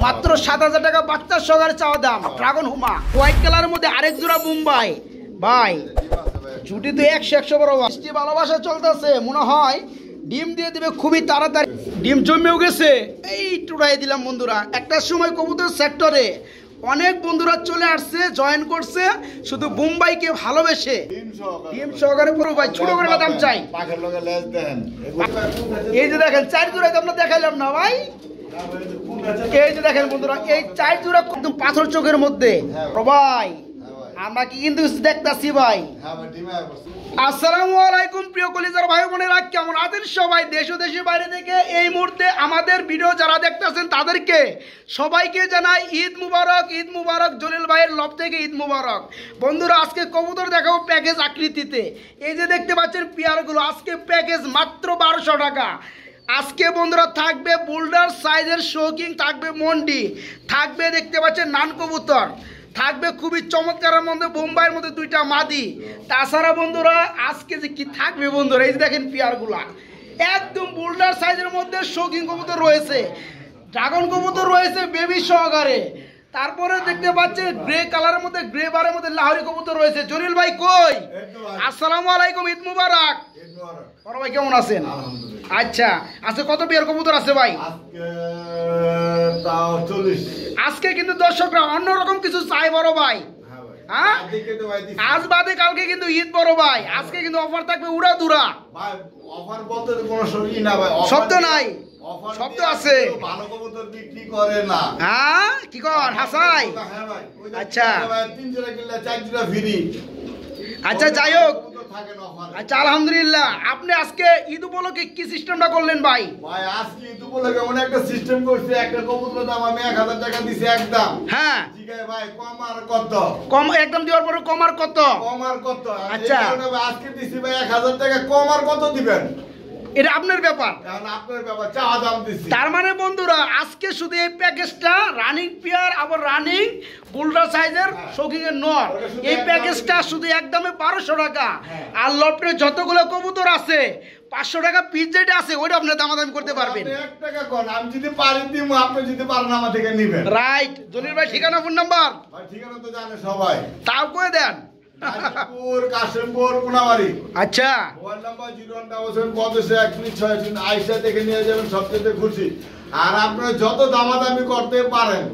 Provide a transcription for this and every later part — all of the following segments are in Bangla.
মাত্র 7,000 টাকা বাচ্চার সহকারে চাওয়া দাম। ড্রাগন হুমা হোয়াইট কালারের মধ্যে আরেক জোড়া মুম্বাই ভাই, জুটি তো 100 বড় মিষ্টি ভালোবাসা চলতেছে। মনে হয় ডিম দিয়ে দিবে খুবই তাড়াতাড়ি। ডিম জমেও গেছে, এই টুড়াই দিলাম বন্ধুরা। একটা সময় কবুতর সেক্টরে অনেক বন্ধুরা চলে আসছে, জয়েন করছে শুধু মুম্বাইকে ভালোবেসে। ডিম সহকারে পুরো ভাই ছোট করে দাম চাই। এই যে দেখেন 4 জোড়াই তো আমরা দেখাইলাম না ভাই। এই যে দেখেন বন্ধুরা, এই 4 জোড়া একদম পাথর চোখের মধ্যে ভাই। আমরা কি কিন্তু দেখতাছি ভাই। আসসালামু আলাইকুম প্রিয় কলিজার ভাই বোনেরা, কেমন আছেন সবাই? দেশ ও দেশের বাইরে থেকে এই মুহূর্তে আমাদের ভিডিও যারা দেখতেছেন তাদেরকে সবাইকে জানাই ঈদ মুবারক। ঈদ মুবারক, জলিল ভাইয়ের লব থেকে ঈদ মুবারক। বন্ধুরা আজকে কবুতর দেখাবো প্যাকেজ আকৃতিতে। এই যে দেখতে পাচ্ছেন পেয়ারগুলো, আজকে প্যাকেজ মাত্র 1200 টাকা। আজকে বন্ধুরা থাকবে বোল্ডার সাইজের শৌকিং, থাকবে মন্ডি, থাকবে দেখতে পাচ্ছেন নান কবুতর, থাকবে খুবই চমৎকারের মধ্যে বোম্বাইয়ের মধ্যে 2টা মাদি। তাছাড়া বন্ধুরা আজকে যে কি থাকবে বন্ধুরা, এই যে দেখেন পেয়ারগুলা একদম বোল্ডার সাইজের মধ্যে শৌকিং কবুতর রয়েছে, ড্রাগন কবুতর রয়েছে বেবি সহকারে। তারপরে দেখতে পাচ্ছেন গ্রে কালারের মধ্যে, গ্রে বারের মধ্যে লাহোরি কবুতর রয়েছে। জলিল ভাই কই? আসসালামু আলাইকুম, ঈদ মুবারক। বড় ভাই কেমন আছেন? আচ্ছা, আজকে কত পেয়ার কবুতর আছে ভাই? আজকে কিন্তু দর্শকরা অন্যরকম কিছু চাই বড় ভাই। হ্যাঁ, আজ বাদে কালকে কিন্তু ঈদ বড় ভাই। আজকে কিন্তু অফার থাকবে উড়া দুরা। অফার বলতে কোনো শরীর না ভাই, শব্দ নাই, শব্দ আছে। ভালো কবুতর বিক্রি করে না। হ্যাঁ কি কর হাসাই? আচ্ছা 3 জোড়া কিনলে 4 জোড়া ফ্রি। আচ্ছা যাই হোক, আচ্ছা আলহামদুলিল্লাহ। আপনি আজকে ঈদ উপলক্ষে কি সিস্টেমটা করলেন ভাই? ভাই আজকে ঈদ উপলক্ষে এমন একটা সিস্টেম করছি, একটা কবুতরের দাম আমি 1000 টাকা দিছি একদম। হ্যাঁ জিগায় ভাই কম আর কত? কম একদম দেওয়ার পরে কম আর কত? কম আর কত? আচ্ছা আজকে দিছি ভাই 1000 টাকা, কম আর কত দিবেন এটা আপনার ব্যাপার। এখন আপনার ব্যাপার, চাওয়া দাম দিছি। তার মানে বন্ধুরা আজকে শুধু এই প্যাকেজটা রানিং পেয়ার, আবার রানিং বোল্ডার সাইজের শৌকিং এর নর, এই প্যাকেজটা শুধু একদমই 1200 টাকা। আর লটে যতগুলো কবুতর আছে 500 টাকা পিস যেটা আছে ওইটা আপনি দামাদামি করতে পারবেন। 1 টাকা কোন আমি যদি পারি দিব, আপনি যদি পারেন আমার থেকে নেবেন। রাইট। জলিল ভাই ঠিকানা ফোন নাম্বার? ভাই ঠিকানা তো জানে সবাই, তাও কয়ে দেন। গাজীপুর, কাশিমপুর, কোনাবাড়ি। আচ্ছা মোবাইল নাম্বার 0177 আইসা থেকে নিয়ে যাবেন, সবচেয়ে খুশি। আর আপনি যত দামাদামি করতে পারেন,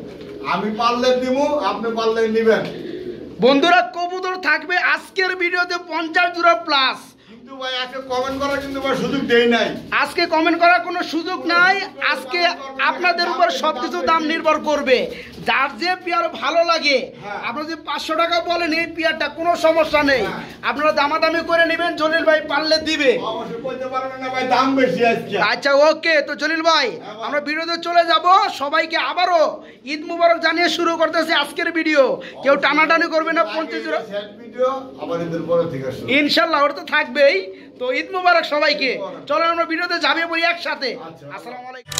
আমি পারলে দিব, আপনি পারলে নেবেন। বন্ধুরা কবুতর থাকবে আজকের ভিডিওতে 50 জোড়া প্লাস। কিন্তু ভাই আজকে কমেন্ট করার কিন্তু ভাই সুযোগ দেই নাই। আজকে কমেন্ট করার কোনো সুযোগ নাই। আজকে আপনাদের উপর সবকিছু দাম নির্ভর করবে। যার যে পেয়ার ভালো লাগে, আপনারা যদি 500 টাকা বলেন এই পেয়ারটা কোনো সমস্যা নেই, আপনারা দামাদামি করে নেবেন। জলিল ভাই পারলে দিবে। অবশ্যই কইতে পারবেন না ভাই, দাম বেশি আজকে। আচ্ছা ওকে, তো জলিল ভাই আমরা ভিডিওতে চলে যাব। সবাইকে আবারও ঈদ মুবারক জানিয়ে শুরু করতেছি আজকের ভিডিও। কেউ টানাটানি করবে না। 50 জোড়া ভিডিও আবার ঈদের পরে থেকে শুরু ইনশাআল্লাহ, ওটা তো থাকবেই। তো ঈদ মুবারক সবাইকে। চলো আমরা ভিডিওতে যাবে বলি একসাথে। আসসালামু আলাইকুম।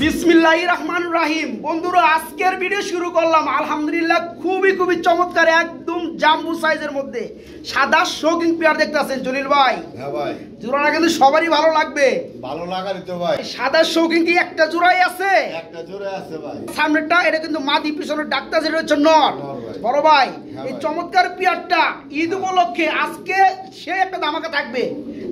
বিসমিল্লাহির রহমানির রহিম। বন্ধুরা আজকের ভিডিও শুরু করলাম আলহামদুলিল্লাহ খুবই চমৎকার, একদম জাম্বু সাইজের মধ্যে সাদা শৌকিং পেয়ার দেখতেছেন জলিল ভাই। হ্যাঁ ভাই, জোড়াটা কিন্তু সবারই ভালো লাগবে। ভালো লাগারই তো ভাই। সাদা শৌকিং কি একটা জোড়াই আছে? একটা জোড়া আছে ভাই। সামনেরটা এটা কিন্তু মাদি, পিছনের ডাক্তার যেটা হচ্ছে নর। বড় ভাই এই চমৎকার পেয়ারটা ঈদ উপলক্ষে আজকে সে একটা দামাকা থাকবে।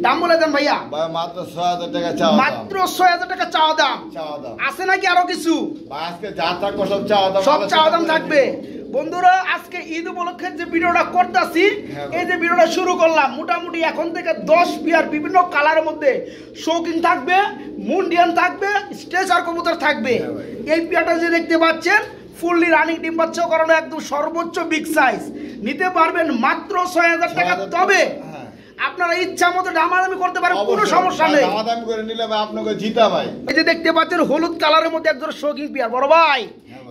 দাম বলে দেন ভাইয়া। ভাই মাত্র 6000 টাকা চাওয়া দাম। মাত্র 6000 টাকা চাওয়া দাম। চাওয়া দাম আছে নাকি আরো কিছু? ভাই আজকে যা থাকবে সব চাওয়া দাম, সব চাওয়া দাম থাকবে। বন্ধুরা আজকে ঈদ উপলক্ষে যে ভিডিওটা করতেছি, এই যে ভিডিওটা শুরু করলাম, মোটামুটি এখন থেকে 10 পেয়ার বিভিন্ন কালারের মধ্যে শৌকিং থাকবে, মুন্ডিয়ান থাকবে, স্ট্রেচার কবুতর থাকবে। এই পেয়ারটা যে দেখতে পাচ্ছেন ফুললি রানিং ডিম বাচ্চা করানো, একদম সর্বোচ্চ বিগ সাইজ, নিতে পারবেন মাত্র 6000 টাকা। তবে আপনারা ইচ্ছা মতো দামাদামি করতে পারেন, কোনো সমস্যা নেই। দামাদামি করে নিলে ভাই আপনাকে জিতা ভাই। এই যে দেখতে পাচ্ছেন হলুদ কালারের মধ্যে একজন শৌকিং পেয়ার। বড় ভাই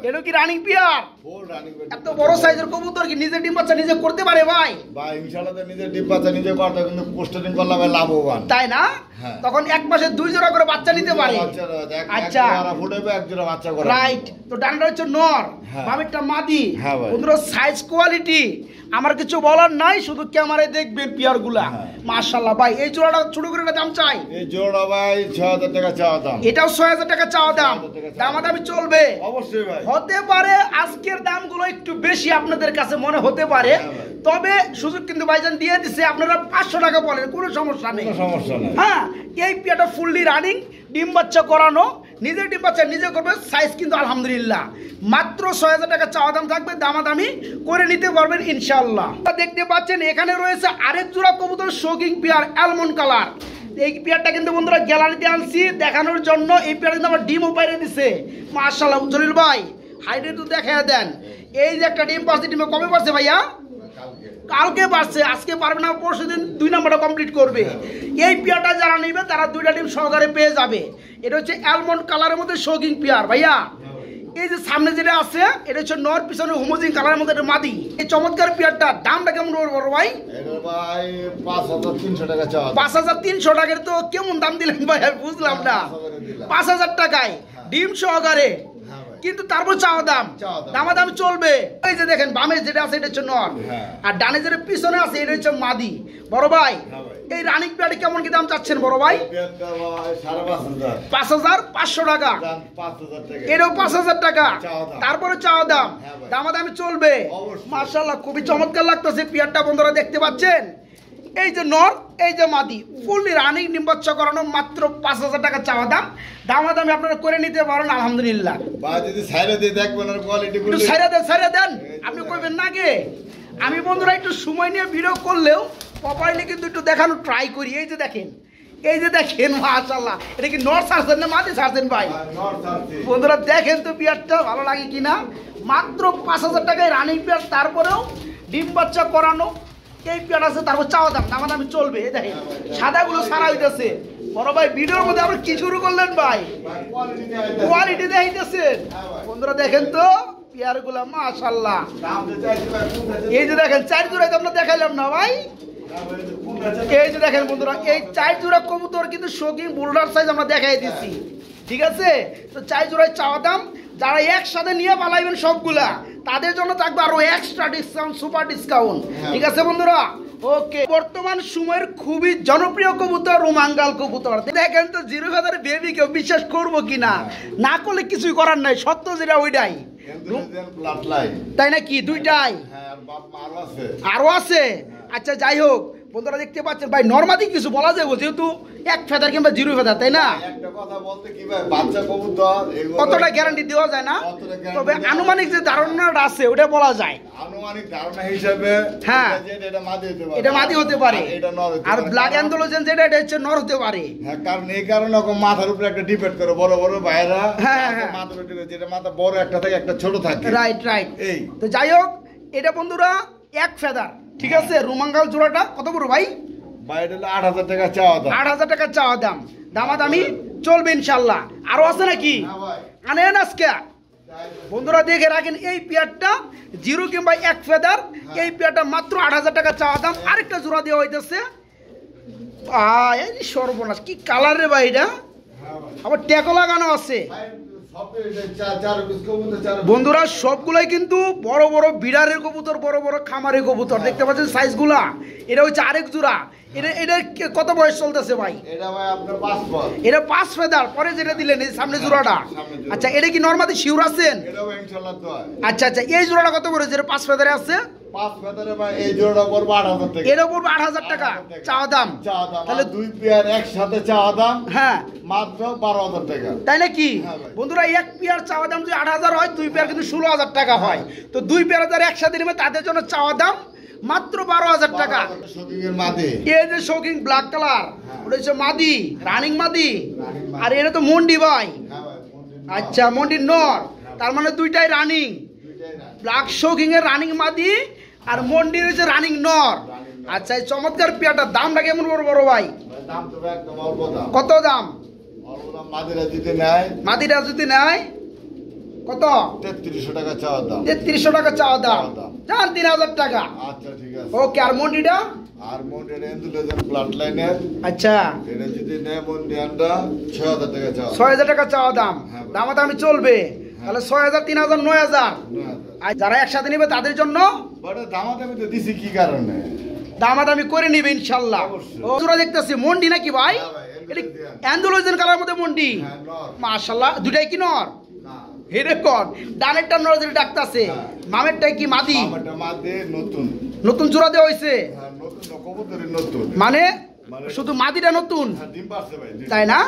এটা কি রানিং পেয়ার? ফুল রানিং এত বড় সাইজের কবুতর কি নিজে ডিম বাচ্চা নিজে করতে পারে ভাই? ভাই ইনশাআল্লাহ তো নিজে ডিম বাচ্চা নিজে করতে, কিন্তু পোস্টারিং করলে ভাই লাভবান, তাই না? হ্যাঁ। তখন এক মাসে 2 জোড়া করে বাচ্চা নিতে পারে। আচ্ছা, ফুটাবে এক জোড়া বাচ্চা করে। রাইট। তো ডানটা হচ্ছে নর, হ্যাঁ। বামেরটা মাদি। হ্যাঁ ভাই। বন্ধুরা সাইজ কোয়ালিটি আমার কিছু বলার নাই, শুধু ক্যামেরায় দেখবেন পেয়ার গুলা। হ্যাঁ। মাশাআল্লাহ ভাই, এই জোড়াটা ছোট করে একটা দাম চাই। এই জোড়া ভাই 6000 টাকা চাওয়া দাম। এটাও 6000 টাকা চাওয়া দাম। 6000 টাকা চাওয়া দামাদামি চলবে? অবশ্যই ভাই। হতে পারে আজকের দামগুলো একটু বেশি আপনাদের কাছে মনে হতে পারে, হ্যাঁ ভাই। তবে সুযোগ কিন্তু ভাইজান দিয়ে দিছে। আপনারা 500 টাকা বলেন, কোনো সমস্যা নেই। কোনো সমস্যা নাই। হ্যাঁ, এই পেয়ারটা ফুললি রানিং, ডিম বাচ্চা করানো, নিজে ডিম বাচ্চা নিজে করবে। সাইজ কিন্তু আলহামদুলিল্লাহ মাত্র 6000 টাকা চাওয়া দাম থাকবে, দামাদামি করে নিতে পারবেন ইনশাআল্লাহ। দেখতে পাচ্ছেন এখানে রয়েছে আরেক জোড়া কবুতর, শৌকিং পেয়ার, অ্যালমন্ড কালার। এই পেয়ারটা কিন্তু বন্ধুরা গ্যালারিতে আনছি দেখানোর জন্য। এই পেয়ার কিন্তু আমার ডিমও বাইরে দিছে। মাশাআল্লাহ জলিল ভাই, হাইটে একটু দেখায় দেন। এই যে একটা ডিম পারছে, ডিমে কবে পারছে ভাইয়া? কালকে পারছে, আজকে পারবে না, পরশু দিন 2 নাম্বারটা কমপ্লিট করবে। এই পেয়ারটা যারা নেবে তারা 2টা ডিম সহকারে পেয়ে যাবে। এটা হচ্ছে অ্যালমন্ড কালারের মধ্যে শৌকিং পেয়ার। ভাইয়া এই যে সামনে যেটা আছে এটা হচ্ছে নর, পিছনে হোমোজিন কালারের মধ্যে এটা মাদি। এই চমৎকার পেয়ারটা দামটা কেমন বড় ভাই? এটা ভাই 5300 টাকা চাওয়া দাম। 5300 টাকার তো কেমন দাম দিলেন ভাই, আর বুঝলাম না। 5000 টাকায় ডিম সহকারে, কিন্তু তারপর চাওয়া দাম, দামাদাম চলবে। এই যে দেখেন বামে যেটা আছে এটা হচ্ছে নর, আর ডানে যেটা পিছনে আছে এটা হচ্ছে মাদি। বড় ভাই এই রানিং পেয়ারটি কেমন কি দাম চাচ্ছেন বড় ভাই? 5500 টাকা। এটাও 5000 টাকা, তারপরে চাওয়া দাম, দামাদামি চলবে। মাশাআল্লাহ খুবই চমৎকার লাগতেছে পেয়ারটা বন্ধুরা, দেখতে পাচ্ছেন। এই যে নর, এই যে মাদি, ফুললি রানিং ডিম বাচ্চা করানো, মাত্র 5000 টাকা চাওয়া দাম, দামাদামি আপনারা করে নিতে পারেন আলহামদুলিল্লাহ। ভাই যদি সাইরা দিয়ে দেখবেন আর কোয়ালিটি একটু সাইরা দেন, আপনি কইবেন না কে? আমি বন্ধুরা একটু সময় নিয়ে ভিডিও করলেও প্রপারলি কিন্তু একটু দেখানো ট্রাই করি। এই যে দেখেন, এই যে দেখেন, মাশাআল্লাহ। এটা কি নর ছাড়ছেন না মাদি ছাড়ছেন ভাই? বন্ধুরা দেখেন তো পেয়ারটা ভালো লাগে কিনা। মাত্র 5000 টাকায় রানিং পেয়ার, তারপরেও ডিম বাচ্চা করানো এই পেয়ার আছে। তারপর চাওয়া দাম, দামাদামি চলবে। এই দেখেন সাদাগুলো সারা হইতেছে। বড় ভাই ভিডিওর মধ্যে আবার কি শুরু করলেন ভাই? কোয়ালিটি দেখাইতেছেন। বন্ধুরা দেখেন তো পেয়ার গুলা, মাশাআল্লাহ। এই যে দেখেন 4 জোড়ায় তো আমরা দেখাইলাম না ভাই। এই যে দেখেন বন্ধুরা, এই 4 জোড়া কবুতর কিন্তু শৌকিং বোল্ডার সাইজ আমরা দেখাই দিচ্ছি, ঠিক আছে? তো 4 জোড়ায় চাওয়া দাম। যারা একসাথে নিয়ে পালাইবেন সবগুলা, তাদের জন্য থাকবে আরো এক্সট্রা ডিসকাউন্ট, সুপার ডিসকাউন্ট, ঠিক আছে বন্ধুরা? ওকে, বর্তমান সময়ের খুবই জনপ্রিয় কবুতর রোমাঙ্গাল কবুতর। দেখেন তো জিরো ফেদার বেবি, কেউ বিশ্বাস করবো কিনা? না করলে কিছুই করার নাই, সত্য যেটা ওইটাই, তাই নাকি? দুইটাই আরো আছে। আচ্ছা যাই হোক বন্ধুরা, দেখতে পাচ্ছেন ভাই নরমালি কিছু বলা যাবে, যেহেতু এক ফেদার কিংবা জিরো ফেদার, তাই না? একটা কথা বলতে কি ভাই, বাচ্চা কবুতর কতটা গ্যারান্টি দেওয়া যায় না, তবে আনুমানিক যে ধারণাটা আছে ওটা বলা যায়। আনুমানিক ধারণা হিসাবে হ্যাঁ এটা মাদি হতে পারে, এটা মাদি হতে পারে, এটা নর হতে পারে। আর ব্ল্যাক অ্যান্থোলজিয়ান যেটা এটা হচ্ছে নর হতে পারে। হ্যাঁ, কারণ এই কারণে মাথার উপরে একটা ডিপেন্ড করে, বড় বড় ভাইরা হ্যাঁ মাথার উপরে, যেটা মাথা বড় একটা থেকে একটা ছোট থাকে। Right right. এই তো যাই হোক, এটা বন্ধুরা এক ফেদার, ঠিক আছে? রোমাঙ্গাল জোড়াটা কত বড় ভাই? বাইরে 8000 টাকা চাওয়া দাম। 8000 টাকা চাওয়া দাম, দামাদামি চলবে ইনশাল্লাহ। আরো আছে নাকি? আনেন আজকে বন্ধুরা, দেখে রাখেন এই পেয়ারটা জিরো কিংবা এক ফেদার, এই পেয়ারটা মাত্র 8000 টাকা চাওয়া দাম। আরেকটা জোড়া দেওয়া হইতেছে। সর্বনাশ, কি কালার রে ভাই এটা, আবার ট্যাগও লাগানো আছে। বন্ধুরা সবগুলাই কিন্তু বড় বড় বিড়ারের কবুতর, বড় বড় খামারের কবুতর, দেখতে পাচ্ছেন সাইজগুলা। এটা হচ্ছে আরেক জোড়া। এটা কত বয়স চলতেছে ভাই? এটা ভাই আপনার 5 ফেদার। এটা 5 ফেদার। পরে যেটা দিলেন এই সামনে জোড়াটা, আচ্ছা এটা কি নরমালি শিওর আছেন? এটাও ইনশাআল্লাহ তো। আচ্ছা আচ্ছা, এই জোড়াটা কত করে? যেটা 5 ফেদারে আছে 5 ফেদারে ভাই এই জোড়াটা পড়বে 8000 টাকা। এর উপর 8000 টাকা চাওয়া দাম। তাহলে দুই পেয়ার একসাথে চাওয়া দাম হ্যাঁ মাত্র 12000 টাকা, তাই নাকি? বন্ধুরা এক পেয়ার চাওয়া দাম যদি 8000 হয়, দুই পেয়ার কিন্তু 16000 টাকা হয়। তো দুই পেয়ার যারা একসাথে নেবে তাদের জন্য চাওয়া দাম মাত্র 12000 টাকা। এই যে শৌকিং ব্ল্যাক কালার, ওটা হচ্ছে মাদি, রানিং মাদি। আর এটা তো মন্ডি ভাই। আচ্ছা মন্ডির নর, তার মানে দুইটাই রানিং। ব্ল্যাক শৌকিং এর রানিং মাদি, আর মন্ডির হচ্ছে রানিং নর। আচ্ছা এই চমৎকার পেয়ারটার দামটা কেমন বড় ভাই? কত কত দাম? মাদিরা যদি নেয়, মাদিরা যদি নেয় কত? 3300 টাকা চাওয়া দাম। 3300 টাকা চাওয়া দাম। জান 3000 টাকা। আচ্ছা ঠিক আছে। ওকে, আর মন্ডিটা? আর মন্ডিটা এন্ডুলেশন ব্লাড লাইনের। আচ্ছা, এটা যদি নেয় মন্ডিয়ানটা 6000 টাকা চাওয়া। 6000 টাকা চাওয়া দাম। দামাদামি চলবে। তাহলে 6000, 3000, 9000। আর যারা একসাথে নেবে তাদের জন্য বড় দামাদামি তো দিছি কি কারণে? দামাদামি করে নিবে ইনশাআল্লাহ। ও জোড়া দেখতেছি মন্ডি নাকি ভাই? এটা অ্যান্ডালুজিয়ান কালার মধ্যে মন্ডি। মাশাআল্লাহ, দুটাই কি নর? না, হেরে কোন ডানেরটা নর যেটা ডাকতাছে, মামেরটাই কি মাদি? আমারটা মাদে নতুন। নতুন জোড়া দেওয়া হইছে? হ্যাঁ, নতুন কবুতরের নতুন। মানে শুধু মাদিটা নতুন, হ্যাঁ, ডিম পারছে ভাই। তাই না?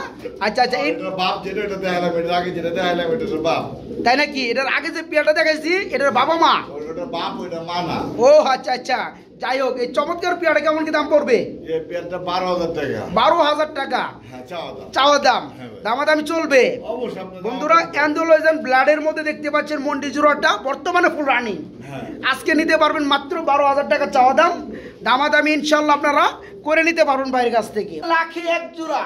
আচ্ছা আচ্ছা, এই এটা বাপ যেটা এটা দেখাইলাম, এটার আগে যেটা দেখাইলাম এটার বাপ। তাই নাকি? এটার আগে যে পেয়ারটা দেখাইছি এটার বাবা মা? ওটা বাপ, ওটা মা না। ও আচ্ছা আচ্ছা, যাই হোক, এই চমৎকার পেয়ারটা কেমন কি দাম পড়বে? এই পেয়ারটা 12000 টাকা। 12000 টাকা হ্যাঁ, চাওয়া দাম। চাওয়া দাম। হ্যাঁ ভাই। দামাদামি চলবে অবশ্যই আপনার বন্ধুরা। অ্যান্ডোলয়েজেন ব্লাডের মধ্যে দেখতে পাচ্ছেন মন্ডি জোড়াটা বর্তমানে ফুল রানিং। হ্যাঁ, আজকে নিতে পারবেন মাত্র 12000 টাকা চাওয়া দাম। দামাদামি ইনশাল্লাহ আপনারা করে নিতে পারবেন ভাইয়ের কাছ থেকে। লাখে এক জোড়া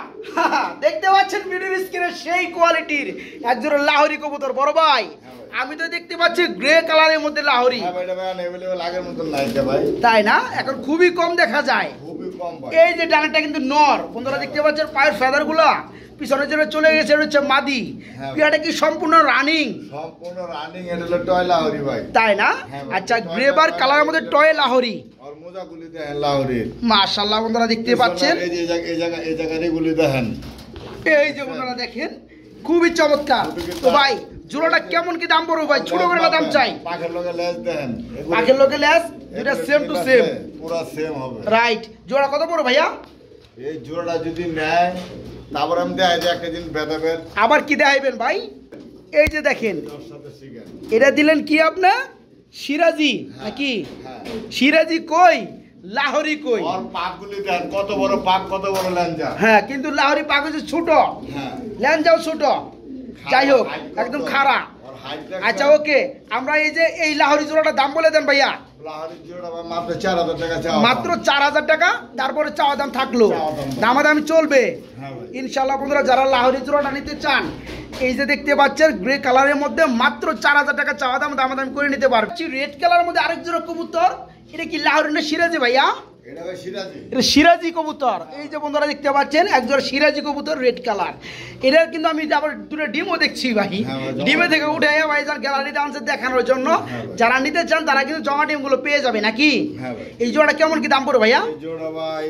দেখতে পাচ্ছেন ভিডিওর স্ক্রিনে, সেই কোয়ালিটির এক জোড়া লাহোরি কবুতর। বড় ভাই, আমি তো দেখতে পাচ্ছি গ্রে কালারের মধ্যে লাহোরি। হ্যাঁ ভাই, এটা ভাই अवेलेबल আগের মতন নাই এটা ভাই। তাই না? এখন খুবই কম দেখা যায়। খুবই কম ভাই। এই যে ডানাটা কিন্তু নর, বন্ধুরা দেখতে পাচ্ছেন পায়ের ফেদার গুলা পিছনে জন্য চলে গেছে, এটা হচ্ছে মাদি। হ্যাঁ। পিয়াটা কি সম্পূর্ণ রানিং? সম্পূর্ণ রানিং। এটা হলো টয় লাহোরি ভাই। তাই না? হ্যাঁ ভাই। আচ্ছা, গ্রেবার কালারের মধ্যে টয় লাহোরি। আর মোজাগুলি দেখেন লাহোরির। মাশাআল্লাহ বন্ধুরা দেখতে পাচ্ছেন, এই যে এই জায়গার এগুলি দেখেন। এই যে বন্ধুরা দেখেন, খুবই চমৎকার। তো ভাই জোড়াটা কেমন কি দাম পড়বে ভাই? ছোট করে দাম চাই। পাখের লগে লেজ দেখেন। পাখের লোকে লেস দুটা সেম টু সেম। পুরো সেম হবে। রাইট। জোড়া কত পড়বে ভাইয়া? এই জোড়াটা যদি নেয় তারপর আমি দেখাই যে একটা দিন বেদাবের আবার কি দেখাইবেন ভাই? এই যে দেখেন, তোর সাথে শিখেন। এটা দিলেন কি আপনার সিরাজি নাকি? হ্যাঁ। সিরাজি কই, লাহোরি কই? ওর পাকগুলি দেখেন, কত বড় পাক, কত বড় ল্যাঞ্জা। হ্যাঁ, কিন্তু লাহোরি পাক হচ্ছে ছোট, হ্যাঁ, ল্যাঞ্জাও ছোট। যাই হোক, একদম খাড়া। ওর হাইট দেখেন। আচ্ছা ওকে, আমরা এই যে এই লাহোরি জোড়াটা দাম বলে দেন ভাইয়া। লাহোরির জোড়া ভাই মাত্র 4000 টাকা চাওয়া। মাত্র 4000 টাকা, তারপরে চাওয়া দাম থাকলো। চাওয়া দাম। দামাদামি চলবে হ্যাঁ ভাই। ইনশাল্লাহ। বন্ধুরা যারা লাহোরি জোড়াটা নিতে চান, এই যে দেখতে পাচ্ছেন গ্রে কালারের মধ্যে মাত্র 4000 টাকা চাওয়া দাম, দামাদামি করে নিতে পারবে। রেড কালারের মধ্যে আরেক জোড়া কবুতর, এটা কি লাহোরি না সিরাজি ভাইয়া? এটা ভাই সিরাজি। এটা সিরাজি কবুতর। এই যে বন্ধুরা দেখতে পাচ্ছেন একজোড়া সিরাজি কবুতর রেড কালার। এটার কিন্তু আমি আবার দুটো ডিমও দেখছি ভাই। হ্যাঁ ভাই, ডিমে থেকে উঠে ভাই যার গ্যালারিতে আনছে দেখানোর জন্য। হ্যাঁ ভাই। যারা নিতে চান তারা কিন্তু জমা ডিমগুলো পেয়ে যাবে নাকি? হ্যাঁ ভাই। এই জোড়া কেমন কি দাম পড়বে ভাইয়া? এই জোড়া ভাই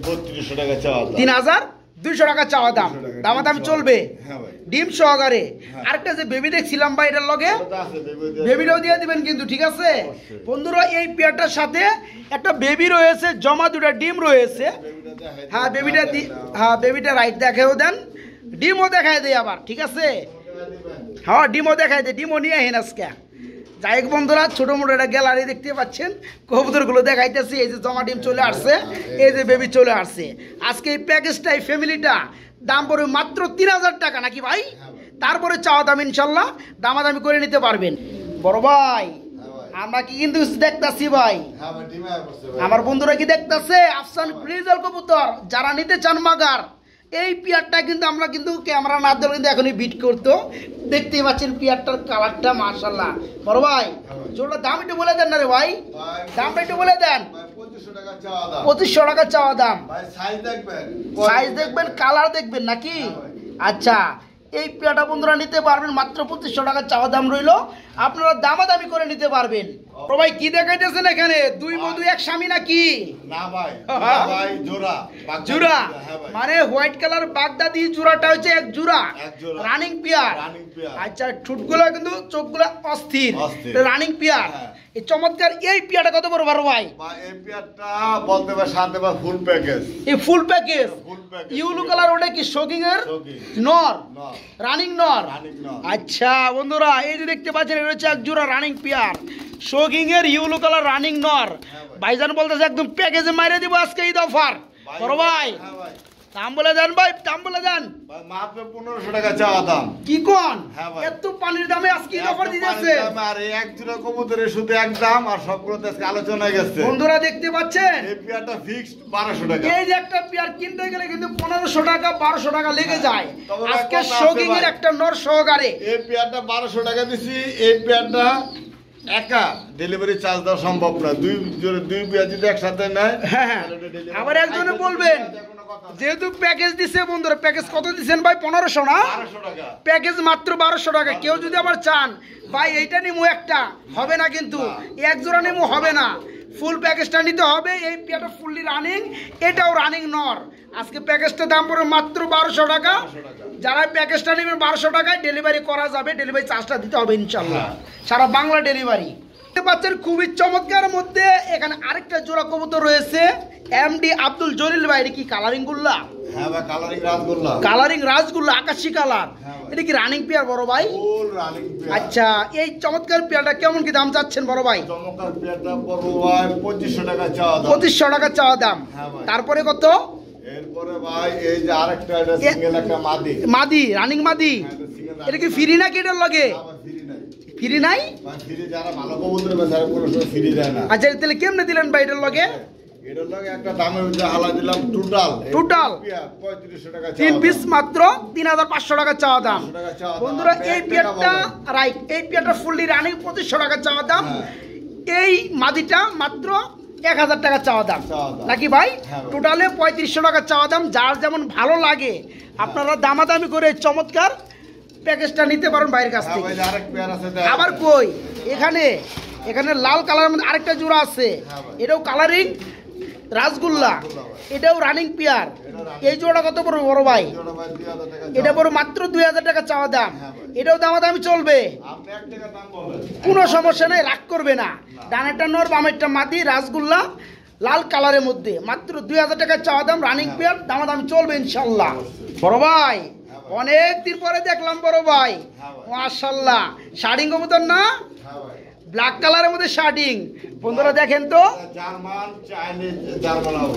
3200 টাকা চাওয়া দাম। 3200 টাকা চাওয়া দাম। 200 টাকা। দামাদামি চলবে হ্যাঁ ভাই। ডিম সহকারে। হ্যাঁ। আরেকটা যে বেবি দেখছিলাম ভাই এটার লগে, ওটা আছে, বেবি দিয়ে- বেবিটাও দিয়ে দিবেন কিন্তু, ঠিক আছে অবশ্যই। বন্ধুরা? এই পেয়ারটার সাথে একটা বেবি রয়েছে, জমা দুটা ডিম রয়েছে। বেবিটা দেখাই দেন। হ্যাঁ বেবিটা হ্যাঁ বেবিটা রাইট দেখাও দেন, ডিমও দেখাই দেয় আবার, ঠিক আছে? ওটা দিবেন। হ্যাঁ ডিমও দেখাই দেয়, ডিমও নিয়ে হেন আজকে। যাই হোক বন্ধুরা, ছোট মোটো একটা গ্যালারি দেখতে পাচ্ছেন, কবুতরগুলো দেখাইতেছি। এই যে জমা ডিম চলে আসছে, এই যে বেবি চলে আসছে। আজকে এই প্যাকেজটা, এই ফ্যামিলিটা দাম পড়বে মাত্র 3000 টাকা নাকি ভাই? তারপরে চাওয়া দাম ইনশাল্লাহ দামাদামি করে নিতে পারবেন। বড় ভাই, হ্যাঁ ভাই। আমরা কি কিন্তু দেখতাছি ভাই, হ্যাঁ ভাই, ডিমে বসছে ভাই। আমার বন্ধুরা কি দেখতাছে আফসান ব্রিজাল কবুতর, যারা নিতে চান মাগার এই পিয়ারটা কিন্তু আমরা কিন্তু ক্যামেরা না দিলে কিন্তু এখনই বিট করতো। দেখতেই পাচ্ছেন পিয়ারটার কালারটা মাশাআল্লাহ। বড় ভাই জোড়া দাম একটু বলে দেন না রে ভাই, ভাই, দামটা একটু বলে দেন। ভাই 2500 টাকা চাওয়া দাম। 2500 টাকা চাওয়া দাম। ভাই সাইজ দেখবেন, সাইজ দেখবেন, কালার দেখবেন নাকি? হ্যাঁ ভাই। আচ্ছা, এই পেয়ারটা বন্ধুরা নিতে পারবেন মাত্র 2500 টাকা চাওয়া দাম রইলো, আপনারা দামাদামি করে নিতে পারবেন। ও ভাই কি দেখাইতেছেন এখানে, দুই বধূ এক স্বামী নাকি? না ভাই, না ভাই, জোড়া বাগদাদি জোড়া হ্যাঁ ভাই। মানে হোয়াইট কালার বাগদাদি জোড়াটা হচ্ছে এক জোড়া, এক জোড়া। Running pair. Running pair. আচ্ছা, ঠুটগুলো কিন্তু চোখগুলো অস্থির, অস্থির। Running pair. হ্যাঁ। এই চমৎকার এই পেয়ারটা কত বড় বড় ভাই? ভাই এই পেয়ারটা বলতে পারে সাথে বা ফুল প্যাকেজ। এই full package, full package. Yellow colour, ওটা কি শোকিং এর শৌখিন। নর, না, রানিং নর। রানিং নর। আচ্ছা বন্ধুরা, এই যে দেখতে পাচ্ছেন এটা হচ্ছে এক জোড়া রানিং পেয়ার, শোকিং এর ইউলো কালার রানিং নর। হ্যাঁ ভাই। ভাইজান বলতেছে একদম প্যাকেজে মাইরে দিব আজকে ঈদ অফার। বড় ভাই হ্যাঁ ভাই। দাম বলে দেন ভাই, দাম বলে দেন। ভাই মাত্র 1500 টাকা চাওয়া দাম। কি কোন? হ্যাঁ ভাই। এত পানির দামে আজকে অফার দিতেছে। আর এই এক জোড়া কবুতরের শুধু এক দাম, আর সবগুলোতে আজকে আলোচনা হয়ে গেছে। বন্ধুরা দেখতে পাচ্ছেন, এই পেয়ারটা ফিক্সড 1200 টাকা। এই যে একটা পেয়ার কিনতে গেলে কিন্তু 1500 টাকা 1200 টাকা লেগে যায়। তবে ভাই আজকে কথা আছে শোকিং এর ভাই। একটা নর সহকারে এই পেয়ারটা 1200 টাকা দিছি। এই পেয়ারটা একা ডেলিভারি চার্জ দেওয়া সম্ভব না। দুই পেয়ার যদি একসাথে নেয়, হ্যাঁ হ্যাঁ। তাহলে delivery- আবার একজনে বলবেন, যেহেতু প্যাকেজ দিছে বন্ধুরা, প্যাকেজ কত দিচ্ছেন ভাই? 1500 না? 1200 টাকা। প্যাকেজ মাত্র 1200 টাকা। কেউ যদি আবার চান ভাই এইটা নিমু একটা, হবে না কিন্তু, এক জোড়া নিমু হবে না, ফুল প্যাকেজটা নিতে হবে। এই পেয়ারটা ফুললি রানিং, এটাও রানিং নর। আজকে প্যাকেজটার দাম পড়বে মাত্র 1200 টাকা। যারা প্যাকেজটা নেবেন 1200 টাকায় ডেলিভারি করা যাবে, ডেলিভারি চার্জটা দিতে হবে ইনশাল্লাহ, সারা বাংলা ডেলিভারি। দেখতে পাচ্ছেন খুবই চমৎকার মধ্যে এখানে আরেকটা জোড়া কবুতর রয়েছে, এমডি আব্দুল জলিল ভাই। এটা কি কালারিং গুল্লা? হ্যাঁ ভাই, কালারিং রাসগোল্লা। কালারিং রাজগুল্লা, আকাশি কালার। হ্যাঁ ভাই। এটা কি রানিং পেয়ার বড় ভাই? Full running pair. আচ্ছা, এই চমৎকার পেয়ারটা কেমন কি দাম চাচ্ছেন বড় ভাই? চমৎকার পেয়ারটা পড়বো ভাই 2500 টাকা চাওয়া দাম। 2500 টাকা চাওয়া দাম। হ্যাঁ ভাই। তারপরে কত? এরপরে ভাই এই যে আরেকটা, এটা সিঙ্গেল একটা মাদি। মাদি, রানিং মাদি। হ্যাঁ, এটা single এটা কি ফ্রি নাকি এটার লগে? আবার ফ্রি নাই। ফ্রি নাই? ভাই ফ্রি যারা ভালো কবুতর বেচারা কোনো সময় ফ্রি দেয় না। আচ্ছা, তাহলে কেমনে দিলেন ভাই এটার লগে? এটার লগে একটা দামের মধ্যে হালা দিলাম টোটাল। টোটাল 3500 টাকা চাওয়া 3 দাম। পিস মাত্র 3500 টাকা চাওয়া দাম। 500 টাকা চাওয়া দাম। বন্ধুরা আপনি এই এক টাকা পেয়ারটা বলেন। রাইট, এই পেয়ারটা ফুললি রানিং 2500 টাকা চাওয়া দাম। হ্যাঁ। এই মাদিটা মাত্র 1000 টাকা চাওয়া দাম চাওয়া দাম। নাকি ভাই? হ্যাঁ ভাই। টোটালে 3500 টাকা চাওয়া দাম। যার যেমন ভালো লাগে আপনারা দামাদামি করে এই চমৎকার প্যাকেজটা নিতে পারেন ভাইয়ের কাছ হ্যাঁ থেকে। ভাই, যে আরেক পেয়ার আছে দেখ। আবার কই এখানে, এখানে লাল কালারের মধ্যে আরেকটা জোড়া আছে, হ্যাঁ ভাই। এটাও কালারিং রাসগোল্লা, এটাও রানিং পেয়ার। এই জোড়া কত পড়বে বড় ভাই? জোড়া ভাই 2000 টাকা এটা চাওয়া পড়বে মাত্র 2000 টাকা চাওয়া দাম। হ্যাঁ ভাই। এটাও দামাদামি চলবে, দাম। আপনি 1 টাকা দাম বলেন। কোনো সমস্যা নেই, রাগ করবে না। ডানেরটা নর, বামেরটা মাদি, রাসগোল্লা লাল কালারের মধ্যে মাত্র 2000 টাকা চাওয়া দাম। রানিং পেয়ার, দামাদামি চলবে ইনশাল্লাহ। বড় ভাই অনেক দিন পরে দেখলাম বড় ভাই, হ্যাঁ ভাই। মাশাল্লাহ। শার্টিং কবুতর না? হ্যাঁ ভাই। ব্ল্যাক কালারের মধ্যে শার্টিং। বন্ধুরা দেখেন তো, German, Chinese, German owl.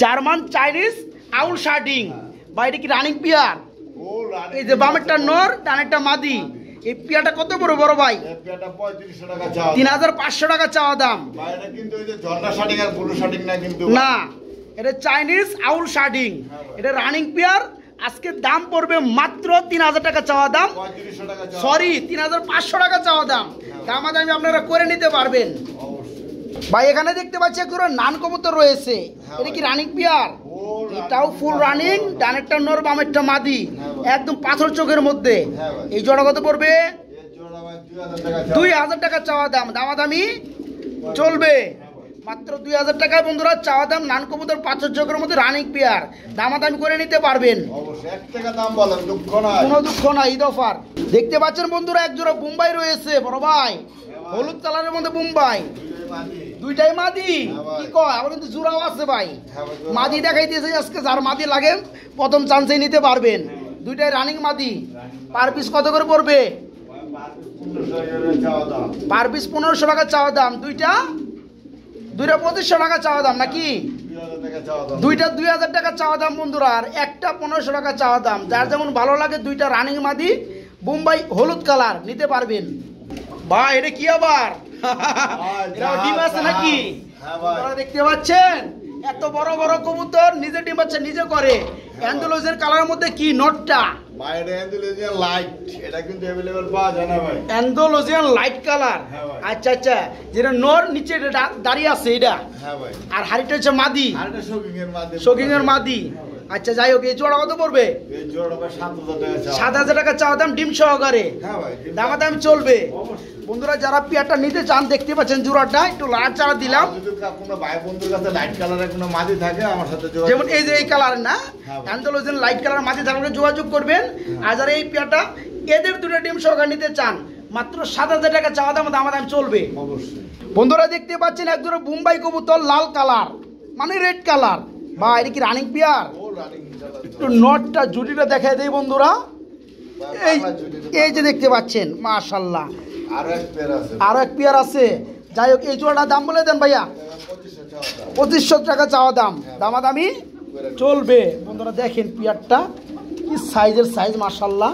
German Chinese owl shirting. ভাই এটা কি রানিং পেয়ার? Full running. এই যে বামেরটা নর, ডানেরটা মাদি। এই পেয়ারটা কত বড় বড় ভাই? এই পেয়ারটা 3500 টাকা চাওয়া দাম। 3500 টাকা চাওয়া দাম। ভাই, এটা কিন্তু ওই যে ঝর্ণা শার্টিং আর ব্লু শার্টিং না কিন্তু। না, এটা চাইনিজ আউল শার্টিং, এটা রানিং পেয়ার। আজকে দাম পড়বে মাত্র 3000 টাকা চাওয়া দাম। 3500 টাকা চাওয়া সরি, 3500 টাকা চাওয়া দাম। দামাদামি আপনারা করে নিতে পারবেন। দাম। অবশ্যই। ভাই এখানে দেখতে পাচ্ছি একগুলো নান কবুতর রয়েছে, এটা কি রানিং পেয়ার? ফুল এটাও ফুল রানিং, ডানেরটা নর, বামেরটা মাদি, হ্যাঁ ভাই। একদম পাথর চোখের মধ্যে। হ্যাঁ ভাই। এই জোড়া কত পড়বে? এই জোড়া ভাই 2000 টাকা চাওয়া 2000 টাকা চাওয়া দাম। দামাদামি চলবে মাত্র 2000 টাকায়। বন্ধুরা চাওয়া দাম, নান কবুতর পাথর চোখের মধ্যে রানিং পেয়ার, দামাদামি করে নিতে পারবেন, অবশ্যই 1 টাকা দাম বলেন, দুঃখ নাই। কোনো দুঃখ নাই, ঈদ অফার। দেখতে পাচ্ছেন বন্ধুরা এক জোড়া বোম্বাই রয়েছে বড় ভাই, হলুদ কালারের মধ্যে বোম্বাই, দুটোই মাদি। দুইটাই মাদি। হ্যাঁ ভাই। কি কয়, আবার কিন্তু জোড়াও আছে ভাই। হ্যাঁ ভাই, জোড়া। মাদি দেখাই দিয়েছে আজকে, যার মাদি লাগে প্রথম চান্সে নিতে পারবেন। দুইটাই রানিং মাদি। পার পিস কত করে পড়বে? ভাই, 1500 টাকা চাওয়া দাম। পার পিস 1500 টাকা চাওয়া দাম। দুইটা 2500 টাকা চাওয়া দাম নাকি? 2000 টাকা চাওয়া দাম। দুইটা 2000 টাকা চাওয়া দাম বন্ধুরা, আর একটা 1500 টাকা চাওয়া দাম। যার যেমন ভালো লাগে, দুইটা রানিং মাদি বোম্বাই হলুদ কালার নিতে পারবেন। ভাই এটা কি আবার? এটা ডিম আছে নাকি? হ্যাঁ ভাই। আপনারা দেখতে পাচ্ছেন এত বড় বড় কবুতর নিজে ডিম বাচ্চা নিজে করে। অ্যান্ডোলজের কালারের মধ্যে কি নটটা? ভাই, এটা অ্যান্ডালুসিয়ান লাইট, এটা কিন্তু অ্যাভেলেবল পাওয়া যায় না ভাই। অ্যান্ডোলজিয়ান লাইট কালার। হ্যাঁ ভাই। আচ্ছা আচ্ছা, যেটা নর নিচে এটা দাঁড়িয়ে আছে এটা, হ্যাঁ ভাই। আর হাড়িটা হচ্ছে মাদি, আর এটা শোকিং এর মাধ্যমে। শোকিং এর মাদি। আচ্ছা যাই হোক, এই জোড়া কত পড়বে? এই জোড়া ভাই 7000 টাকা চাওয়া। 7000 টাকা চাওয়া দাম, ডিম সহকারে। হ্যাঁ ভাই। দামাদাম চলবে। অবশ্যই। বন্ধুরা যারা পেয়ারটা নিতে চান, দেখতে পাচ্ছেন জোড়াটা একটু লাল চারা দিলাম। আর যদি কোনো ভাই বন্ধুর কাছে লাইট কালারের কোনো মাদি থাকে আমার সাথে যোগাযোগ যেমন এই যে এই কালার না, হ্যাঁ ভাই। অ্যান্ডোলজিয়ান লাইট কালার মাঝে থাকলে যোগাযোগ করবেন। আর যারা এই পেয়ারটা এদের দুটো ডিম সহকারে নিতে চান, মাত্র 7000 টাকা চাওয়া দাম, দামাদাম চলবে। অবশ্যই। বন্ধুরা দেখতে পাচ্ছেন এক জোড়া বোম্বাই কবুতর লাল কালার, মানে রেড কালার। বা এটা কি রানিং পেয়ার? ও রানিং ইনশাআল্লাহ। একটু নটটা জুটিটা দেখাই দেই বন্ধুরা। এই এই যে দেখতে পাচ্ছেন, মাশাল্লাহ। আরো এক পেয়ার আছে। আরো এক পেয়ার আছে। যাই হোক, এই জোড়াটার দাম বলে দেন ভাইয়া। 2500 চাওয়া দাম। 2500 টাকা চাওয়া দাম, দামাদামি চলবে বন্ধুরা। দেখেন পিয়ারটা কি সাইজের সাইজ, মাশাল্লাহ।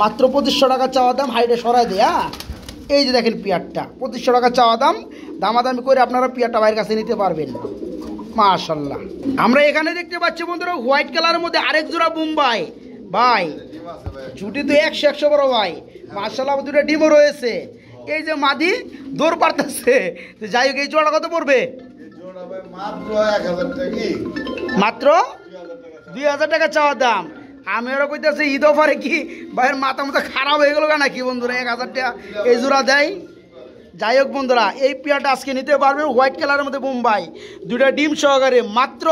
মাত্র 2500 টাকা চাওয়া দাম, হাইটে সরাই দেয়া। এই যে দেখেন পিয়ারটা 2500 টাকা চাওয়া দাম, দামাদামি করে আপনারা পিয়ারটা বাইরের কাছে নিতে পারবেন, মাশাল্লাহ। আমরা এখানে দেখতে পাচ্ছি বন্ধুরা হোয়াইট কালারের মধ্যে আরেক জোড়া বোম্বাই ভাই, জুটি তো 100 বড় ভাই, মাশাল্লাহ। দুটো ডিমও রয়েছে। এই যে মাদি দৌড় পারতেছে। যাই হোক, এই জোড়া কত পড়বে? মাত্র 2000 টাকা চাওয়া দাম। আমি ওরা কইতেছি ঈদ অফারে কি ভাইয়ের মাথা মাথা খারাপ হয়ে গেল নাকি বন্ধুরা, 1000 টাকা এই জোড়া দেয়। যাই হোক বন্ধুরা, এই পেয়ারটা আজকে নিতে পারবেন হোয়াইট কালারের মধ্যে বোম্বাই, দুটা ডিম সহকারে। মাত্র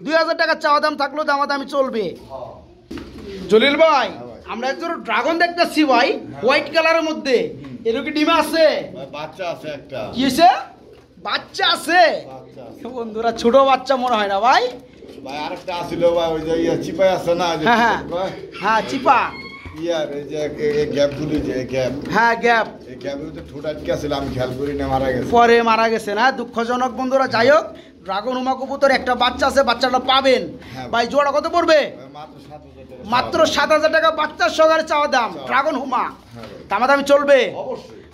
2000 টাকা চাওয়া দাম, থাকলেও দামাদামি চলবে। জলিল ভাই, আমরা একজন ড্রাগন দেখতেছি ভাই হোয়াইট কালারের মধ্যে, এর কি ডিম আছে? বাচ্চা আছে একটা। কি হয়েছে? বাচ্চা আছে বন্ধুরা, ছোট বাচ্চা মনে হয় না ভাই। ভাই আরেকটা আছিল ভাই, ওই যে চিপাই আছে না? হ্যাঁ হ্যাঁ, চিপা। ইয়ার এই যে গ্যাপ গুলি, যে গ্যাপ, হ্যাঁ গ্যাপ, এই গ্যাপের তো ঠোঁট আটকে আছিল, আমি খেয়াল করি না, মারা গেছে। পরে মারা গেছে না, দুঃখজনক বন্ধুরা। যাই হোক, ড্রাগন হুমা কবুতর একটা বাচ্চা আছে, বাচ্চাটা পাবেন ভাই। জোড়া কত পড়বে? মাত্র 7000 টাকা বাচ্চা সহকারে চাওয়া দাম, ড্রাগন হুমা। দামাদামি চলবে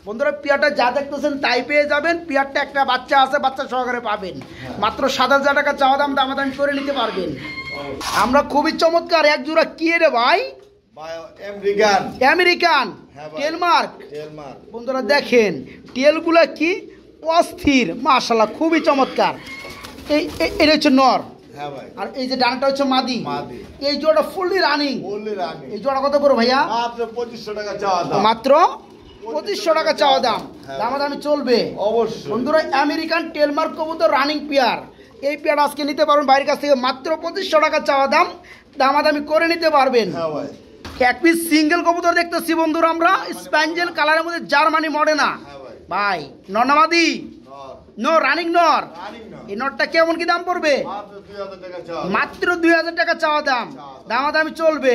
বন্ধুরা। পিয়ারটা যা দেখতেছেন তাই পেয়ে যাবেন। পিয়ারটা একটা বাচ্চা আছে, বাচ্চা সহকারে পাবেন। মাত্র 7000 টাকা চাওয়া দাম, দামাদামি করে নিতে পারবেন। আমরা খুবই চমৎকার এক জোড়া কি রে ভাই, আমেরিকান টেলমার্ক বন্ধুরা। দেখেন টেলগুলা কি অস্থির, মাশাআল্লাহ, খুবই চমৎকার। এটা হচ্ছে নর, আর এই যে ডানটা হচ্ছে মাদি। এই জোড়া ফুললি রানিং। এই জোড়া কত করে ভাইয়া? মাত্র 2500 টাকা চাওয়া দাম। মাত্র 2500 টাকা চাওয়া দাম, দামাদামি চলবে অবশ্যই বন্ধুরা। আমেরিকান টেলমার্ক কবুতর রানিং পেয়ার, এই পেয়ার আজকে নিতে পারবেন বাইরের কাছ থেকে। মাত্র 2500 টাকা চাওয়া দাম, দামাদামি করে নিতে পারবেন। এক পিস সিঙ্গেল কবুতর দেখতেছি বন্ধুরা আমরা, স্প্যাঞ্জেল কালারের মধ্যে জার্মানি মডেনা ভাই। নরনামাদি নর, রানিং নর। এই নরটা কেমন কি দাম পড়বে? মাত্র 2000 টাকা চাওয়া দাম, দামাদামি চলবে।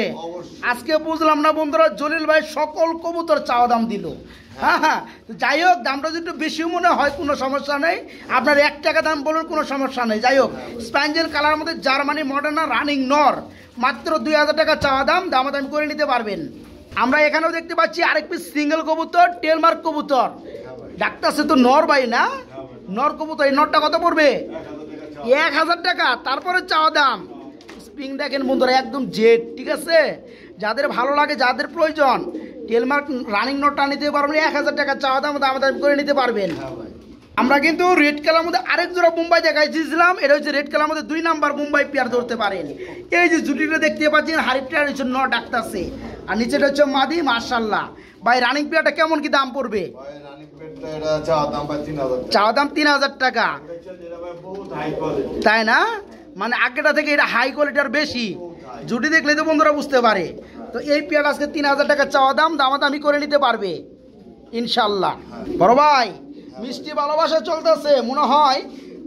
আজকে বুঝলাম না বন্ধুরা, জলিল ভাই সকল কবুতর চাওয়া দাম দিল। হ্যাঁ হ্যাঁ, যাই হোক, দামটা যদি একটু বেশি মনে হয় কোনো সমস্যা নেই, আপনার 1 টাকা দাম বলুন, কোনো সমস্যা নেই। যাই হোক, স্প্যাঞ্জেল কালারের মধ্যে জার্মানি মডেনা রানিং নর, মাত্র 2000 টাকা চাওয়া দাম, দামাদামি করে নিতে পারবেন। আমরা এখানেও দেখতে পাচ্ছি আরেক পিস সিঙ্গেল কবুতর, টেলমার্ক কবুতর। ডাক্তারছে তো নর ভাই না, নর কবুতর। এই নরটা কত পড়বে? 1000 টাকা, তারপরে চাওয়া দাম। স্প্রিং দেখেন বন্ধুরা, একদম জেড, ঠিক আছে। যাদের ভালো লাগে, যাদের প্রয়োজন, টেলমার্ক রানিং নটটা নিতে পারবেন। 1000 টাকা চাওয়া দাম, দামাদামি করে নিতে পারবেন। আমরা কিন্তু রেড কালার মধ্যে আরেক জোড়া মুম্বাই দেখাইছিলাম। এটা হচ্ছে রেড কালার মধ্যে 2 নাম্বার মুম্বাই পেয়ার ধরতে পারেন। এই যে জুটিটা দেখতে পাচ্ছেন, হারিপটা হচ্ছে ন ডাকতাছে, আর নিচেটা হচ্ছে মাদি, মাশাআল্লাহ। ভাই রানিং পেয়ারটা কেমন কি দাম পড়বে? চাওয়া দাম 3000 টাকা, তাই না? মানে আগেটা থেকে এটা হাই কোয়ালিটির বেশি। জুটি দেখলে তো বন্ধুরা বুঝতে পারে। তো এই পেয়ার আজকে 3000 টাকা চাওয়া দাম, দামাদামি করে নিতে পারবে ইনশাল্লাহ। বড় ভাই, মিষ্টি ভালোবাসা চলতেছে, মনে হয়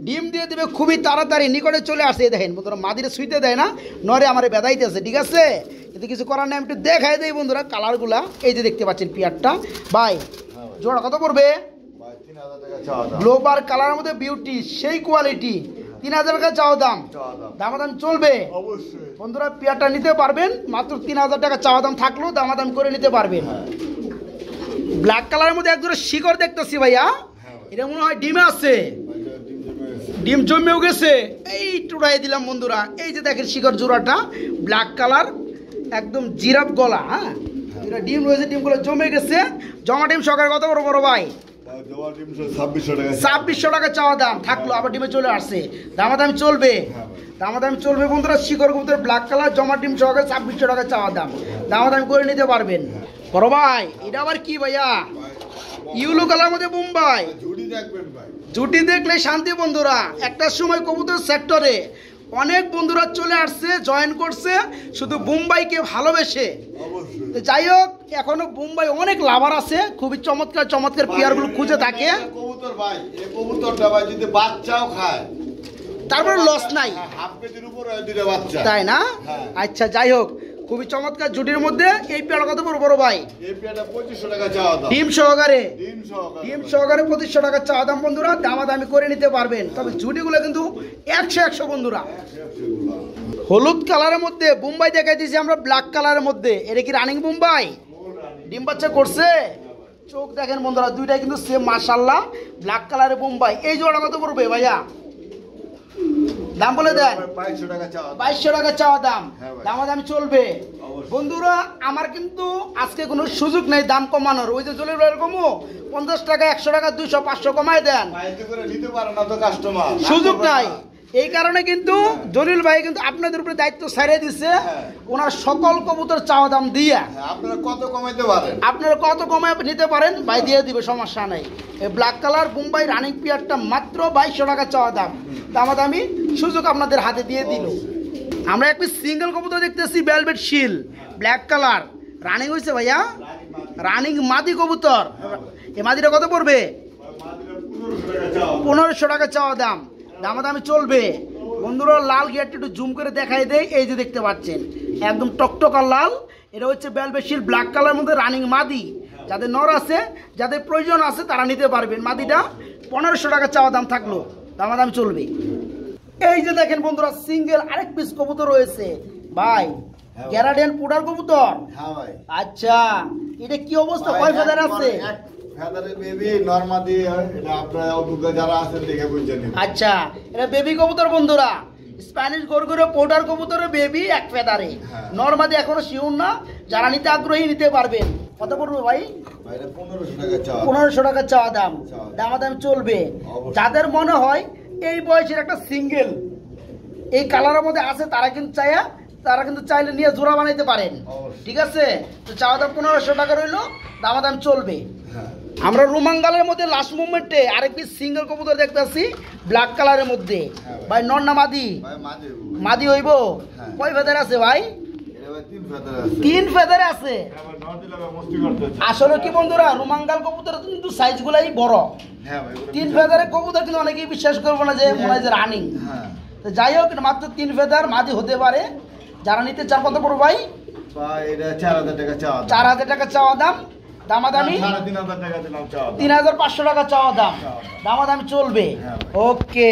ডিম দিয়ে দিবে খুবই তাড়াতাড়ি, নিকটে চলে আসে। দেখেন বন্ধুরা, মাদিরে শুইতে দেয় না, নরে আমারে বেদাইতেছে, ঠিক আছে। কিন্তু কিছু করার নেই, আমি একটু দেখাই দেই বন্ধুরা কালারগুলা। এই যে দেখতে পাচ্ছেন পেয়ারটা ভাই, জোড়া কত পড়বে? গ্লোবার কালারের মধ্যে বিউটি, সেই কোয়ালিটি, 3000 টাকা চাওয়া দাম, দামাদাম চলবে বন্ধুরা। পেয়ারটা নিতে পারবেন, মাত্র 3000 টাকা চাওয়া দাম, থাকলেও দামাদাম করে নিতে পারবেন। ব্ল্যাক কালারের মধ্যে একজোড়া শিকড় দেখতেছি ভাইয়া, এটা মনে হয় ডিমে আছে, ডিম জমেও গেছে। এই টুড়াই দিলাম বন্ধুরা। এই যে দেখেন শিকড় জোড়াটা, ব্ল্যাক কালার, একদম জিরাফ গলা। হ্যাঁ, এটা ডিম রয়েছে, ডিমগুলো জমে গেছে। জমা ডিম সকালে কত বড় বড় ভাই? 2600 টাকা চাওয়া দাম, থাকলো আবার ডিমে চলে আসছে, দামাদামি চলবে, দামাদামি চলবে বন্ধুরা। শিকড় কবুতর ব্ল্যাক কালার, জমা ডিম সহকারে 2600 টাকা চাওয়া দাম, দামাদামি করে নিতে পারবেন। বড় ভাই, এটা আবার কি ভাইয়া? ইউলো কালার মধ্যে মুম্বাই। জুটি দেখলে শান্তি বন্ধুরা। একটা সময় কবুতর সেক্টরে অনেক বন্ধুরা চলে আসছে, জয়েন করছে শুধু মুম্বাইকে ভালোবেসে। যাই হোক, এখনো মুম্বাই অনেক লাভার আছে, খুবই চমৎকার চমৎকার পেয়ারগুলো খুঁজে থাকে। কবুতর ভাই, এই কবুতরটা ভাই যদি বাচ্চাও খায় তারপরে লস নাই, হাফ কেজির উপরে দুইটা বাচ্চা, তাই না? আচ্ছা, যাই হোক, খুবই চমৎকার জুটির মধ্যে এই পেয়ারা কত বড় বড় ভাই? এই পেয়ারটা 2500 টাকা চাওয়া দাম। ডিম সহকারে, ডিম সহকারে। ডিম সহকারে 2500 টাকা চাওয়া দাম বন্ধুরা, দামাদামি করে নিতে পারবেন। তবে জুটিগুলো কিন্তু 100 বন্ধুরা। হলুদ কালারের মধ্যে বোম্বাই দেখাই দিয়েছি আমরা, ব্ল্যাক কালারের মধ্যে। এটা কি রানিং বোম্বাই? ডিম বাচ্চা করছে, চোখ দেখেন বন্ধুরা, দুইটাই কিন্তু সেম মাশাআল্লাহ। ব্ল্যাক কালারের বোম্বাই। এই জোড়া কত পড়বে ভাইয়া? দাম বলে দেন। 2200 টাকা চাওয়া দাম। 2200 টাকা চাওয়া দাম, হ্যাঁ ভাই। দামাদামি চলবে অবশ্যই। বন্ধুরা। আমার কিন্তু আজকে কোনো সুযোগ নেই দাম কমানোর। ওই যে জলিল ভাইয়ের কমো 50 টাকা, 100 টাকা, 200, 500 কমায় দেন, বাইরে করে নিতে পারে না তো কাস্টমার, সুযোগ নাই। এই কারণে কিন্তু জলিল ভাই কিন্তু আপনাদের উপরে দায়িত্ব ছাড়িয়ে দিচ্ছে, হ্যাঁ। হ্যাঁ, আপনারা কত কমাইতে পারেন? আপনারা কত কমায় নিতে পারেন ভাই দিয়ে দিবে, সমস্যা নেই। এই ব্ল্যাক কালার বোম্বাই রানিং পিয়ারটা মাত্র 2200 টাকা চাওয়া দাম, দামাদামি সুযোগ আপনাদের হাতে দিয়ে দিল। আমরা একটি সিঙ্গেল কবুতর দেখতেছি, ভেলভেট শিল, ব্ল্যাক কালার, রানিং হয়েছে ভাইয়া, রানিং মাদি কবুতর। এই মাদিটা কত পড়বে? 1500 টাকা চাওয়া দাম, দামাদামি চলবে বন্ধুরা। লাল গিয়ারটা একটু জুম করে দেখাই দেয়। এই যে দেখতে পাচ্ছেন একদম টকটকার লাল, এটা হচ্ছে ভেলভেট শিল ব্ল্যাক কালার মধ্যে রানিং মাদি। যাদের নর আছে, যাদের প্রয়োজন আছে তারা নিতে পারবেন। মাদিটা 1500 টাকা চাওয়া দাম থাকলো, দামাদামি চলবে। এই যে দেখেন বন্ধুরা, সিঙ্গেল আরেক পিস কবুতর রয়েছে ভাই, হ্যাঁ। ক্যানাডিয়ান পুডার কবুতর। হ্যাঁ ভাই। আচ্ছা, এটা কি অবস্থা, কয় ফেদার আছে? ফেদারের বেবি নরমাদি, এটা আপনারা অভিজ্ঞ যারা আছেন দেখে বুঝছেন। আচ্ছা, এটা বেবি কবুতর বন্ধুরা, স্প্যানিশ গরগরে পোটার কবুতরের বেবি, এক ফেদারে। হ্যাঁ। নরমাদি এখনো শিওর না, যারা নিতে আগ্রহী নিতে পারবেন। কত পড়বে ভাই? ভাইরা 1500 টাকা চাওয়া। 1500 টাকা চাওয়া দাম, চাওয়া দাম। দামাদামি চলবে। অবশ্যই। যাদের মনে হয় এই বয়সের একটা সিঙ্গেল এই কালারের মধ্যে আছে, তারা কিন্তু চাইলে নিয়ে জোড়া বানাইতে পারেন। অবশ্যই। ঠিক আছে, তো চাওয়া দাম 1500 টাকা রইলো, দামাদাম চলবে। হ্যাঁ। আমরা রোমাঙ্গালের মধ্যে লাস্ট মুভমেন্টে আরেক পিস সিঙ্গেল কবুতর দেখতেছি, ব্ল্যাক কালারের মধ্যে। হ্যাঁ ভাই। ভাই নর না মাদি? ভাই মাঝে। মাদি হইব। হ্যাঁ। কয় ফেদার আছে ভাই? এটা ভাই 3 ফেদার আছে। 3 ফেদারে আছে। আবার নর দিলে ভাই মস্তি করতে হচ্ছে। আসলে কি বন্ধুরা, রোমাঙ্গাল কবুতর কিন্তু সাইজ গুলাই বড়। হ্যাঁ ভাই। 3 ফেদারের কবুতর কিন্তু অনেকেই বিশ্বাস করবো না যে মনে হয় যে রানিং। হ্যাঁ। তো যাই হোক, মাত্র 3 ফেদার, মাদি হতে পারে। যারা নিতে চান কত পড়বে ভাই? ভাই এটা 4000 টাকা চাওয়া দাম। 4000 টাকা চাওয়া দাম, দামাদামি 3500 টাকা দিলাম চাওয়া দাম। 3500 টাকা চাওয়া দাম, দামাদামি চলবে। হ্যাঁ। ওকে।